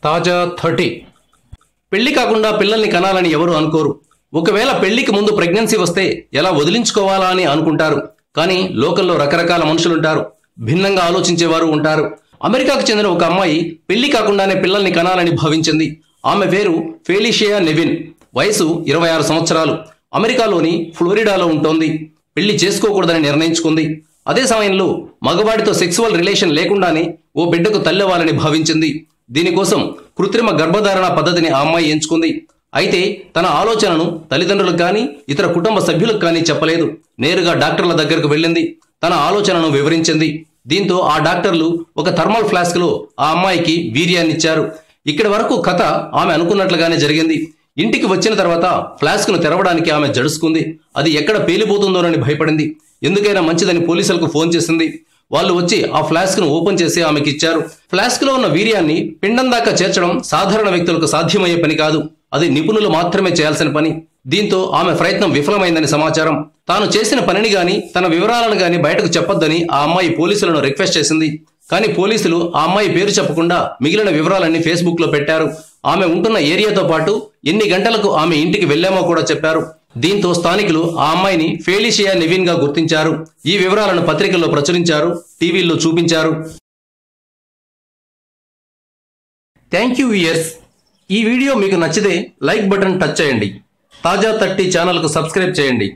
తాజా 30 పెళ్లి కాకుండా పిల్లల్ని కనాలని ఎవరు అనుకోరు. ఒకవేళ పెళ్లికి ముందు ప్రెగ్నెన్సీ వస్తే ఎలా వదిలించుకోవాలా అని అనుకుంటారు. కానీ లోకంలో రకరకాల మనుషులుంటారు, భిన్నంగా ఆలోచించేవారు ఉంటారు. అమెరికాకు చెందిన ఒక అమ్మాయి పెళ్లి కాకుండానే పిల్లల్ని కనాలని భావించింది. ఆమె పేరు ఫెలిషియా నెవిన్. వయసు 26 సంవత్సరాలు. అమెరికాలోని ఫ్లోరిడాలో ఉంటోంది. పెళ్లి చేసుకోకూడదని నిర్ణయించుకుంది. అదే సమయంలో మగవాడితో సెక్సువల్ రిలేషన్ లేకుండానే ఓ బిడ్డకు తల్లవ్వాలని భావించింది. దీనికోసం కృత్రిమ గర్భధారణ పద్ధతిని ఆ అమ్మాయి ఎంచుకుంది. అయితే తన ఆలోచనను తల్లిదండ్రులకు కానీ ఇతర కుటుంబ సభ్యులకు కానీ చెప్పలేదు. నేరుగా డాక్టర్ల దగ్గరకు వెళ్ళింది. తన ఆలోచనను వివరించింది. దీంతో ఆ డాక్టర్లు ఒక థర్మల్ ఫ్లాస్క్ లో ఆ అమ్మాయికి వీర్యాన్నిచ్చారు. ఇక్కడి వరకు కథ ఆమె అనుకున్నట్లుగానే జరిగింది. ఇంటికి వచ్చిన తర్వాత ఫ్లాస్క్ ను తెరవడానికి ఆమె జడుసుకుంది. అది ఎక్కడ పేలిపోతుందోనని భయపడింది. ఎందుకైనా మంచిదని పోలీసులకు ఫోన్ చేసింది. వాళ్ళు వచ్చి ఆ ఫ్లాస్క్ ను ఓపెన్ చేసి ఆమెకి ఇచ్చారు. ఫ్లాస్క్ లో ఉన్న వీర్యాన్ని పిండం దాకా చేర్చడం సాధారణ వ్యక్తులకు సాధ్యమయ్యే పని కాదు. అది నిపుణులు మాత్రమే చేయాల్సిన పని. దీంతో ఆమె ప్రయత్నం విఫలమైందని సమాచారం. తాను చేసిన పనిని గాని తన వివరాలను గాని బయటకు చెప్పొద్దని ఆ అమ్మాయి పోలీసులను రిక్వెస్ట్ చేసింది. కానీ పోలీసులు ఆ అమ్మాయి పేరు చెప్పకుండా మిగిలిన వివరాలన్నీ ఫేస్బుక్ లో పెట్టారు. ఆమె ఉంటున్న ఏరియాతో పాటు ఎన్ని గంటలకు ఆమె ఇంటికి వెళ్లామో కూడా చెప్పారు. దీంతో స్థానికులు ఆ అమ్మాయిని ఫెలిషియా నెవిన్ గా గుర్తించారు. ఈ వివరాలను పత్రికల్లో ప్రచురించారు, టీవీల్లో చూపించారు. Thank you viewers. ఈ వీడియో మీకు నచ్చితే లైక్ బటన్ టచ్ చేయండి. తాజా 30 ఛానల్కు సబ్స్క్రైబ్ చేయండి.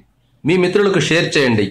మీ మిత్రులకు షేర్ చేయండి.